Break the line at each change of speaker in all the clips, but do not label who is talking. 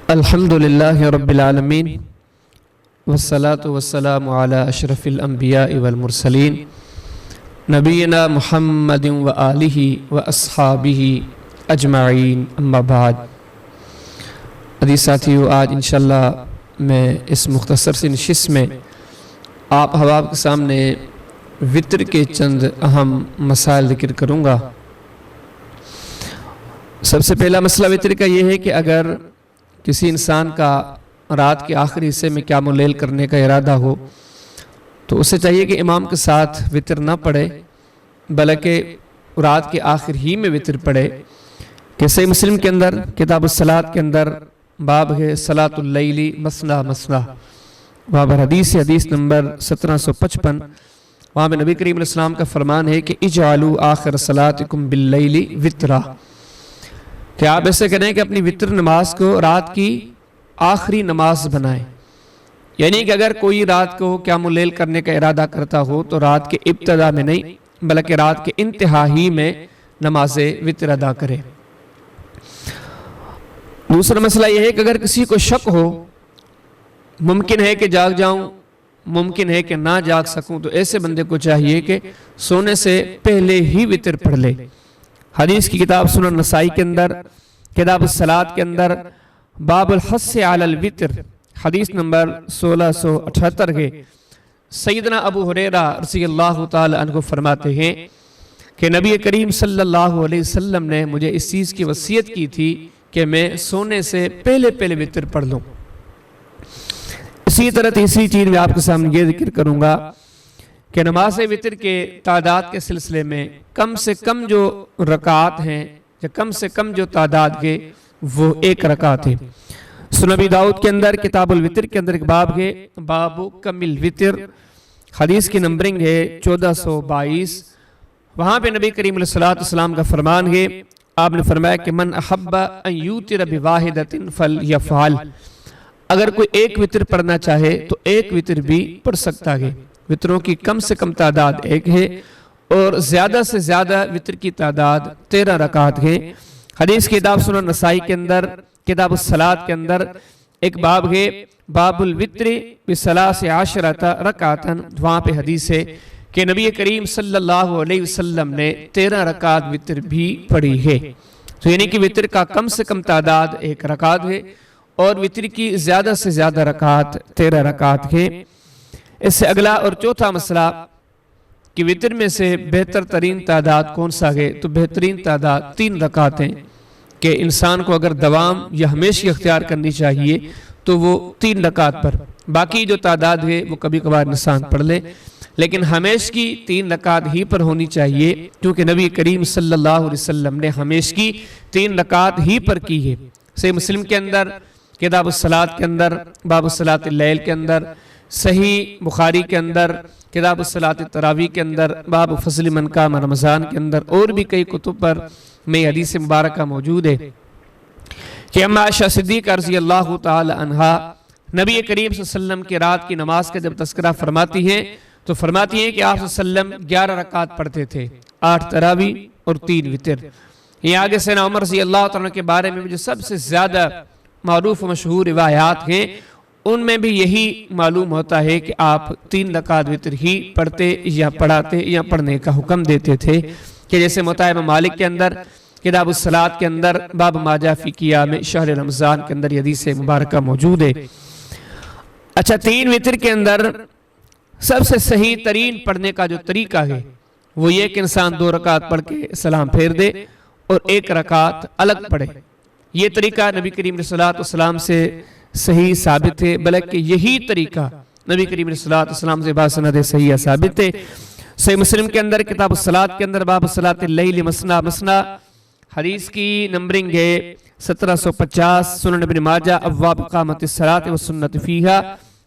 الحمدللہ رب العالمین والصلاة والسلام علی اشرف الانبیاء والمرسلین نبینا محمد و آلہ و اصحابہ اجمعین اما بعد۔ عزیز ساتھیو، آج انشاءاللہ میں اس مختصر سی نشست میں آپ حباب کے سامنے وتر کے چند اہم مسائل ذکر کروں گا۔ سب سے پہلا مسئلہ وتر کا یہ ہے کہ اگر کسی انسان کا رات کے آخری حصے میں قیام اللیل کرنے کا ارادہ ہو تو اسے چاہیے کہ امام کے ساتھ وتر نہ پڑھے بلکہ رات کے آخر ہی میں وتر پڑھے، کہ صحیح مسلم کے اندر کتاب الصلاۃ کے اندر باب ہے صلاۃ اللیل مثنی مثنی، باب حدیث نمبر 1755، وہاں میں نبی کریم علیہ السلام کا فرمان ہے کہ اجعلوا آخر صلاتکم باللیل وترا، کہ آپ ایسے کریں کہ اپنی وتر نماز کو رات کی آخری نماز بنائیں، یعنی کہ اگر کوئی رات کو قیام اللیل کرنے کا ارادہ کرتا ہو تو رات کے ابتدا میں نہیں بلکہ رات کے انتہا ہی میں نماز وتر ادا کرے۔ دوسرا مسئلہ یہ ہے کہ اگر کسی کو شک ہو، ممکن ہے کہ جاگ جاؤں، ممکن ہے کہ نہ جاگ سکوں، تو ایسے بندے کو چاہیے کہ سونے سے پہلے ہی وتر پڑھ لے۔ حدیث کی کتاب سنن نسائی کے اندر کتاب الصلاۃ کے اندر باب الحث علی الوتر حدیث نمبر 1678 کے سیدنا ابو ہریرہ رضی اللہ تعالی عنہ فرماتے ہیں کہ نبی کریم صلی اللہ علیہ وسلم نے مجھے اس چیز کی وصیت کی تھی کہ میں سونے سے پہلے وتر پڑھ لوں۔ اسی طرح تیسری چیز میں آپ کے سامنے یہ ذکر کروں گا کہ نماز وتر کے تعداد کے سلسلے میں کم سے کم جو رکعات ہیں یا کم سے کم جو تعداد کے وہ ایک رکعت ہے۔ سنن ابی داؤد کے اندر کتاب الوتر کے اندر ایک باب ہے باب کم الوتر، حدیث کی نمبرنگ ہے 1422، وہاں پہ نبی کریم علیہ السلام کا فرمان ہے، آپ نے فرمایا کہ من احب ان یوتر بواحدۃ فلیفعل، اگر کوئی ایک وتر پڑھنا چاہے تو ایک وتر بھی پڑھ سکتا ہے۔ وتروں کی کم سے کم تعداد ایک ہے اور زیادہ سے زیادہ وتر کی تعداد 13 رکعت ہے۔ حدیث کی کتاب سنن نسائی کے اندر کتاب الصلاۃ کے اندر ایک باب ہے باب الوتر بثلاث عشرۃ رکعۃ، وہاں پہ حدیث ہے کہ نبی کریم صلی اللہ علیہ وسلم نے 13 رکعت وتر بھی پڑھی ہے، تو یعنی کہ وتر کا کم سے کم تعداد ایک رکعت ہے اور وتر کی زیادہ سے زیادہ رکعت 13 رکعت ہے۔ اس سے اگلا اور چوتھا مسئلہ کہ وتر میں سے بہتر ترین تعداد کون سا ہے، تو بہترین تعداد 3 رکعت ہیں، کہ انسان کو اگر دوام یا ہمیشہ اختیار کرنی چاہیے تو وہ 3 رکعت پر، باقی جو تعداد ہے وہ کبھی کبھار انسان پڑھ لے، لیکن ہمیشہ کی 3 رکعت ہی پر ہونی چاہیے، کیونکہ نبی کریم صلی اللہ علیہ وسلم نے ہمیشہ کی 3 رکعت ہی پر کی ہے۔ صحیح مسلم کے اندر کتاب الصلاۃ کے اندر باب صلاۃ اللیل کے اندر، صحیح بخاری کے اندر کتاب الصلاۃ التراویح کے اندر باب فضل من قام رمضان کے اندر، اور بھی کئی کتب پر میں حدیث مبارکہ موجود ہے کہ اما عائشہ صدیقہ رضی اللہ تعالی عنہا نبی کریم صلی اللہ علیہ وسلم کی رات کی نماز کا جب تذکرہ فرماتی ہیں تو فرماتی ہیں کہ آپ صلی اللہ علیہ وسلم 11 رکعت پڑھتے تھے، 8 تراویح اور 3 وتر۔ یہ آگے سیدنا عمر رضی اللہ تعالیٰ کے بارے میں جو سب سے زیادہ معروف و مشہور روایات ہیں ان میں بھی یہی معلوم ہوتا ہے کہ آپ 3 رکعت وتر ہی پڑھتے یا پڑھاتے یا پڑھنے کا حکم دیتے تھے، کہ جیسے مطالعہ مالک کے اندر کتاب الصلاۃ کے اندر باب ما جاء فی قیام شہر رمضان کے اندر یہ حدیث مبارکہ موجود ہے۔ اچھا، 3 وتر کے اندر سب سے صحیح ترین پڑھنے کا جو طریقہ ہے وہ یہ کہ انسان 2 رکعت پڑھ کے سلام پھیر دے اور 1 رکعت الگ پڑھے۔ یہ طریقہ نبی کریم علیہ السلام سے صحیح ثابت ہے، بلکہ یہی طریقہ نبی کریم علیہ السلام سے باسند صحیح ثابت ہے۔ صحیح مسلم کے اندر کتاب الصلاۃ کے اندر باب صلاۃ اللیل مثنی مثنی، حدیث کی نمبرنگ ہے 1750، سنن ابن ماجہ ابواب اقامت الصلاۃ والسنۃ فیہا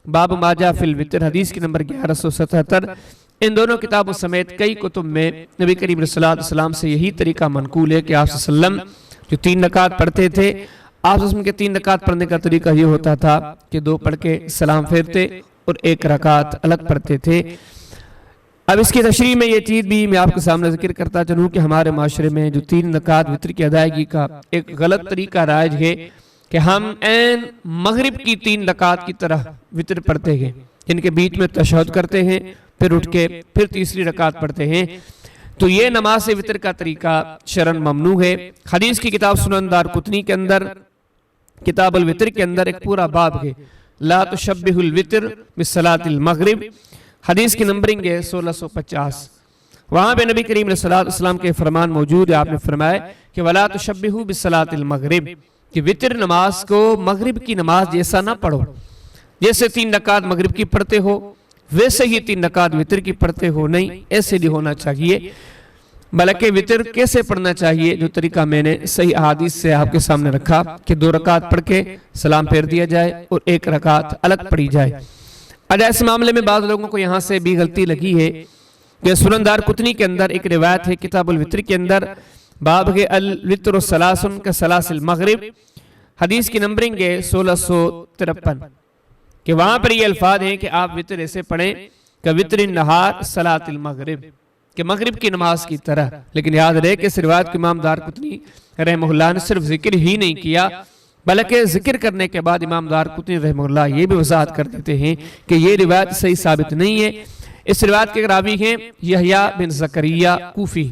باب ما جاء فی الوتر، حدیث کی نمبر 1177۔ ان دونوں کتابوں سمیت کئی کتب میں نبی کریم علیہ السلام سے یہی طریقہ منقول ہے کہ آپ صلی اللہ علیہ وسلم جو 3 رکعت پڑھتے تھے، آپ اس کے 3 رکعت پڑھنے کا طریقہ یہ ہوتا تھا کہ 2 پڑھ کے سلام پھیرتے اور 1 رکعت الگ پڑھتے تھے۔ اب اس کی تشریح میں یہ چیز بھی میں آپ کے سامنے ذکر کرتا چلوں کہ ہمارے معاشرے میں جو 3 رکعت وتر کی ادائیگی کا ایک غلط طریقہ رائج ہے کہ ہم این مغرب کی 3 رکعت کی طرح وطر پڑھتے ہیں، جن کے بیچ میں تشہد کرتے ہیں، پھر اٹھ کے پھر تیسری رکعت پڑھتے ہیں، تو یہ نماز وطر کا طریقہ شرعاً ممنوع ہے۔ حدیث کی کتاب سنن دارقطنی کے اندر کتاب الوطر کے اندر ایک پورا باب ہے، لا تشبہ الوطر بصلاۃ المغرب، حدیث کی نمبرنگ ہے 1650۔ وہاں پہ نبی کریم علیہ السلام کے فرمان موجود ہے، آپ نے فرمایا کہ وَلَا تُشَبِّهُ بِالصَّلَاةِ الْمَغْرِبِ، کہ وطر نماز کو مغرب کی نماز جیسا نہ پڑھو، جیسے 3 رکعت مغرب کی پڑھتے ہو ویسے ہی 3 رکعت وطر کی پڑھتے ہو، نہیں ایسے نہیں ہونا چاہیے، بلکہ وطر کیسے پڑھنا چاہیے، جو طریقہ میں نے صحیح احادیث سے آپ کے سامنے رکھا کہ 2 رکعت پڑھ کے سلام پھیر دیا جائے اور 1 رکعت الگ پڑھی جائے۔ اجا اس معاملے میں بعض لوگوں کو یہاں سے بھی غلطی لگی ہے کہ سنن دارقطنی کے اندر ایک روایت ہے کتاب الوطر کے اندر، باب ہے الوطر ثلاث کثلاث المغرب، حدیث کی نمبرنگ ہے 1653، کہ وہاں پر یہ الفاظ ہیں کہ آپ وطر ایسے پڑھیں کہ وطر النہار صلاۃ المغرب، کہ مغرب کی نماز کی طرح۔ لیکن یاد رہے کہ اس روایت کے امام دارقطنی رحمہ اللہ نے صرف ذکر ہی نہیں کیا، بلکہ ذکر کرنے کے بعد امام دارقطنی رحمہ اللہ یہ بھی وضاحت کر دیتے ہیں کہ یہ روایت صحیح ثابت نہیں ہے۔ اس روایت کے راوی ہیں یحییٰ بن زکریا کوفی،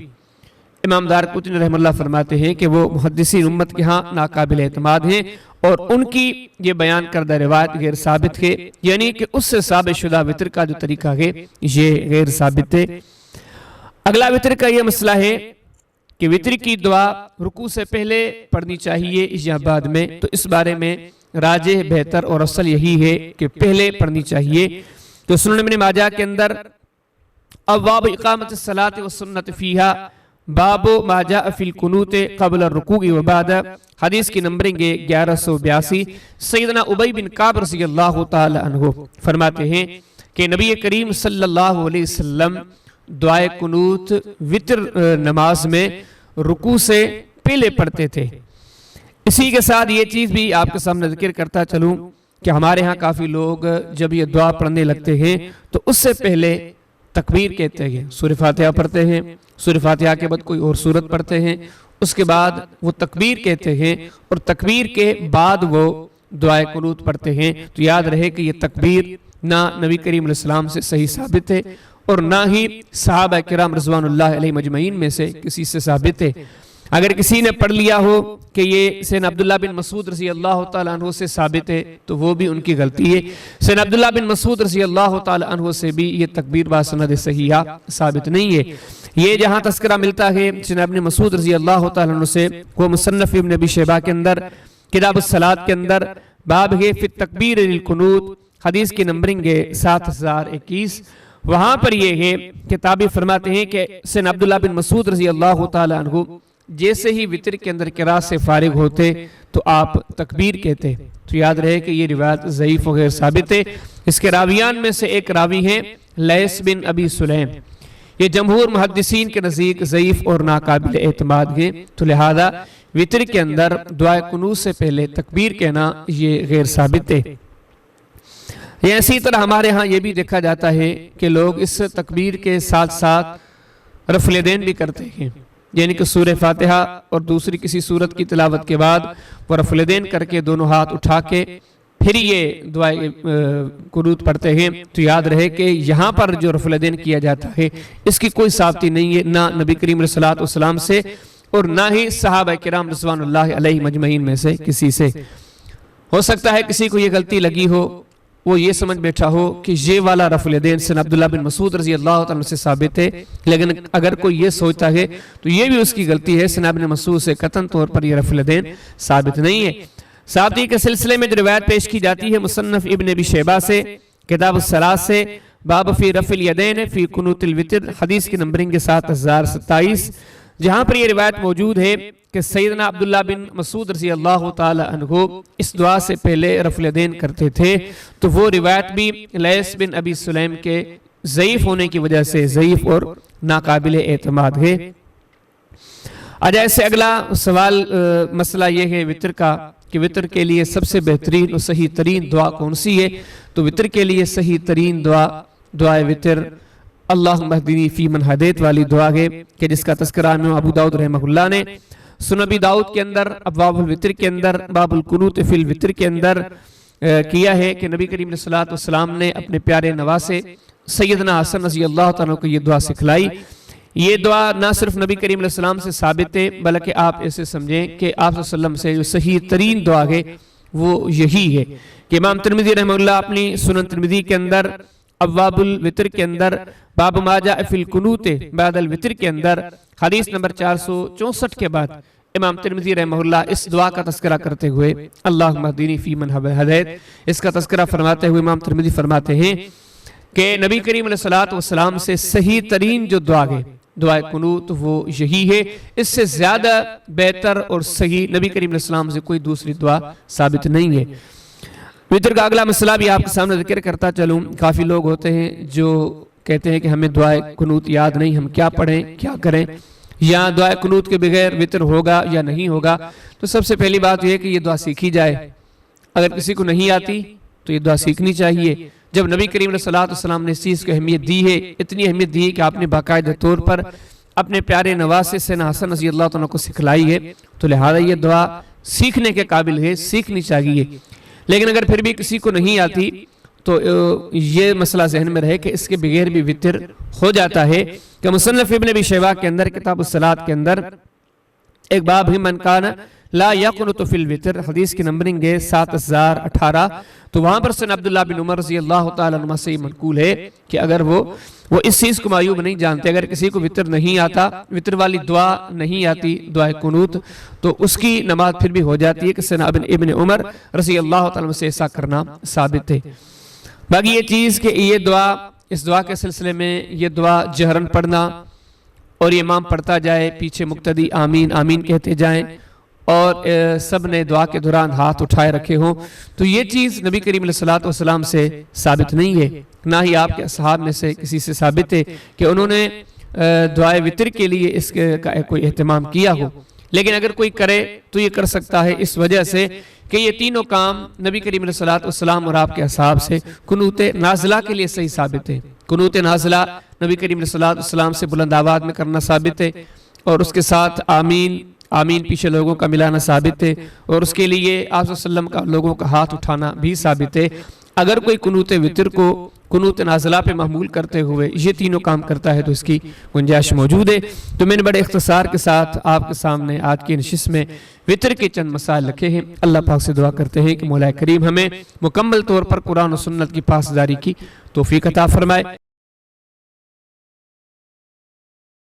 امام دارقطنی رحمہ اللہ فرماتے ہیں کہ وہ محدثین امت کے ہاں ناقابل اعتماد ہیں، اور ان کی یہ بیان کردہ روایت غیر ثابت ہے، یعنی کہ اس سے ثابت شدہ وطر کا جو طریقہ ہے یہ غیر ثابت ہے۔ اگلا وطر کا یہ مسئلہ ہے کہ وطر کی دعا رکوع سے پہلے پڑھنی چاہیے یا بعد میں، تو اس بارے میں راجح بہتر اور اصل یہی ہے کہ پہلے پڑھنی چاہیے۔ تو سنن ابن ماجہ کے اندر ابواب اقامت الصلاۃ والسنۃ فیہا، باب ما جاء فی القنوت قبل الرکوع وبعد، حدیث کی نمبرنگ 1182۔ سیدنا ابی بن کعب رضی اللہ تعالی عنہ فرماتے ہیں کہ نبی کریم صلی اللہ علیہ وسلم دعائے قنوت وطر نماز میں رکوع سے پہلے پڑھتے تھے۔ اسی کے ساتھ یہ چیز بھی آپ کے سامنے ذکر کرتا چلوں کہ ہمارے ہاں کافی لوگ جب یہ دعا پڑھنے لگتے ہیں تو اس سے پہلے تکبیر کہتے ہیں، سورہ فاتحہ پڑھتے ہیں، سورہ فاتحہ کے بعد کوئی اور سورت پڑھتے ہیں، اس کے بعد وہ تکبیر کہتے ہیں، اور تکبیر کے بعد وہ دعائے قنوت پڑھتے ہیں۔ تو یاد رہے کہ یہ تکبیر نہ نبی کریم علیہ السلام سے صحیح ثابت ہے، اور نہ ہی صحابہ کرام رضوان اللہ علیہ مجمعین میں سے کسی سے ثابت ہے۔ اگر کسی نے پڑھ لیا ہو کہ یہ سیدنا عبداللہ بن مسعود رضی اللہ تعالیٰ عنہ سے ثابت ہے تو وہ بھی ان کی غلطی ہے۔ سیدنا عبداللہ بن مسعود رضی اللہ تعالیٰ عنہ سے بھی یہ تکبیر باسند صحیحہ ثابت نہیں ہے۔ یہ جہاں تذکرہ ملتا ہے سیدنا ابن مسعود رضی اللہ تعالیٰ عنہ سے، وہ مصنف ابن ابی شیبہ کے اندر کتاب الصلاۃ کے اندر باب ہے فی التکبیر للقنوت، حدیث کی نمبرنگ 7021۔ وہاں پر یہ ہے کہ تابعی فرماتے ہیں کہ سیدنا عبداللہ بن مسعود رضی اللہ تعالیٰ عنہ جیسے ہی وطر کے اندر قرات سے فارغ ہوتے تو آپ تکبیر کہتے۔ تو یاد رہے کہ یہ روایت ضعیف و غیر ثابت ہے۔ اس کے راویان میں سے ایک راوی ہیں لیث بن ابی سلیم، یہ جمہور محدثین کے نزدیک ضعیف اور ناقابل اعتماد ہیں، تو لہذا وطر کے اندر دعائے قنوت سے پہلے تکبیر کہنا یہ غیر ثابت ہے۔ اسی طرح ہمارے ہاں یہ بھی دیکھا جاتا ہے کہ لوگ اس تکبیر کے ساتھ ساتھ رفع الیدین بھی کرتے ہیں، یعنی کہ سورہ فاتحہ اور دوسری کسی سورت کی تلاوت کے بعد وہ رفع الیدین کر کے دونوں ہاتھ اٹھا کے پھر یہ دعائے قنوت پڑھتے ہیں۔ تو یاد رہے کہ یہاں پر جو رفع الیدین کیا جاتا ہے اس کی کوئی ثابتی نہیں ہے، نہ نبی کریم علیہ السلام سے اور نہ ہی صحابہ کرام رضوان اللہ علیہ مجمعین میں سے کسی سے۔ ہو سکتا ہے کسی کو یہ غلطی لگی ہو، وہ یہ سمجھ بیٹھا ہو کہ یہ والا رفع الیدین سیدنا عبداللہ بن مسعود رضی اللہ تعالیٰ سے ثابت ہے، لیکن اگر کوئی یہ سوچتا ہے تو یہ بھی اس کی غلطی ہے، سیدنا ابن مسعود سے قطعاً طور پر یہ رفع الیدین ثابت نہیں ہے۔ ساتھ ہی کے سلسلے میں جو روایت پیش کی جاتی ہے مصنف ابن ابی شیبہ سے کتاب الصلاۃ سے، باب فی رفع الیدین فی قنوت الوتر، حدیث کی نمبرنگ 7027، جہاں پر یہ روایت موجود ہے کہ سیدنا عبداللہ بن مسعود رضی اللہ تعالی عنہ اس دعا سے پہلے رفع الیدین کرتے تھے، تو وہ روایت بھی لیث بن ابی سلیم کے ضعیف ہونے کی وجہ سے ضعیف اور ناقابل اعتماد ہے۔ آج ایسے اگلا سوال مسئلہ یہ ہے وطر کا کہ وطر کے لیے سب سے بہترین اور صحیح ترین دعا کون سی ہے؟ تو وطر کے لیے صحیح ترین دعائے وطر اللہم اہدنی فی من ہدیت والی دعا ہے کہ جس کا تذکرہ امام ابو داؤد رحمہ اللہ نے سنن ابی داؤد کے اندر ابواب الوتر کے اندر باب القنوت فی الوتر کے اندر کیا ہے کہ نبی کریم صلی اللہ علیہ وسلم نے اپنے پیارے نواسے سیدنا حسن رضی اللہ تعالیٰ کو یہ دعا سکھلائی. یہ دعا نہ صرف نبی کریم علیہ السلام سے ثابت ہے بلکہ آپ ایسے سمجھیں کہ آپ صلی اللہ علیہ وسلم سے جو صحیح ترین دعا ہے وہ یہی ہے کہ امام ترمذی رحمہ اللہ اپنی سنن ترمذی کے اندر ابواب الوتر کے اندر باب ما جاء فی القنوت بعد الوتر کے اندر حدیث نمبر 464 کے بعد امام ترمذی رحمہ اللہ اس دعا کا تذکرہ کرتے ہوئے اللہم اہدنی فی من ہدیت اس کا تذکرہ فرماتے ہوئے امام ترمذی فرماتے ہیں کہ نبی کریم علیہ السلام سے صحیح ترین جو دعا ہے دعائے قنوت وہ یہی ہے. اس سے زیادہ بہتر اور صحیح نبی کریم علیہ السلام سے کوئی دوسری دعا ثابت نہیں ہے. وتر کا اگلا مسئلہ بھی آپ کے سامنے ذکر کرتا چلوں. کافی لوگ ہوتے ہیں جو کہتے ہیں کہ ہمیں دعائے قنوت یاد نہیں, ہم کیا پڑھیں کیا کریں, یا دعائے قنوت کے بغیر وتر ہوگا یا نہیں ہوگا. تو سب سے پہلی بات یہ ہے کہ یہ دعا سیکھی جائے. اگر کسی کو نہیں آتی تو یہ دعا سیکھنی چاہیے. جب نبی کریم علیہ السلام نے اس چیز کو اہمیت دی ہے, اتنی اہمیت دی ہے کہ آپ نے باقاعدہ طور پر اپنے پیارے نواسے سیدنا حسن رضی اللہ تعالیٰ کو سکھلائی ہے, تو لہذا یہ دعا سیکھنے کے قابل ہے, سیکھنی چاہیے. لیکن اگر پھر بھی کسی کو نہیں آتی تو یہ مسئلہ ذہن میں رہے کہ اس کے بغیر بھی وتر ہو جاتا ہے. کہ مصنف ابن ابی شیبہ کے اندر کتاب الصلاۃ کے اندر ایک باب ہے من کان لا یقنط فی الوتر, حدیث کی نمبرنگ ہے 7018. تو وہاں پر سن عبداللہ بن عمر رضی اللہ تعالیٰ عنہ سے منقول ہے کہ اگر وہ اس چیز کو معیوب نہیں جانتے, اگر کسی کو وتر نہیں آتا, وتر والی دعا نہیں آتی دعائے قنوت, تو اس کی نماز پھر بھی ہو جاتی ہے کہ سن ابن عمر رضی اللہ تعالیٰ عنہ سے ایسا کرنا ثابت ہے. باقی یہ چیز کہ یہ دعا, اس دعا کے سلسلے میں یہ دعا جہرن پڑھنا اور یہ امام پڑھتا جائے, پیچھے مقتدی آمین آمین کہتے جائیں اور سب نے دعا کے دوران ہاتھ اٹھائے رکھے ہوں, تو یہ چیز نبی کریم علیہ السلام سے ثابت نہیں ہے. نہ ہی آپ کے اصحاب میں سے کسی سے ثابت ہے کہ انہوں نے دعائے وتر کے لیے اس کا کوئی اہتمام کیا ہو. لیکن اگر کوئی کرے تو یہ کر سکتا ہے اس وجہ سے کہ یہ تینوں کام نبی کریم علیہ السلام اور آپ کے اصحاب سے قنوت نازلہ کے لیے صحیح ثابت ہے. قنوت نازلہ نبی کریم علیہ السلام سے بلند آواز میں کرنا ثابت ہے, اور اس کے ساتھ آمین آمین پیچھے لوگوں کا ملانا ثابت ہے, اور اس کے لیے آپ صلی اللہ علیہ وسلم کا لوگوں کا ہاتھ اٹھانا بھی ثابت ہے. اگر کوئی قنوت وتر کو قنوت نازلہ پہ محمول کرتے ہوئے یہ تینوں کام کرتا ہے تو اس کی گنجائش موجود ہے. تو میں نے بڑے اختصار کے ساتھ آپ کے سامنے آج کی نشست میں وتر کے چند مسائل رکھے ہیں. اللہ پاک سے دعا کرتے ہیں کہ مولا کریم ہمیں مکمل طور پر قرآن و سنت کی پاسداری کی توفیق عطا فرمائے.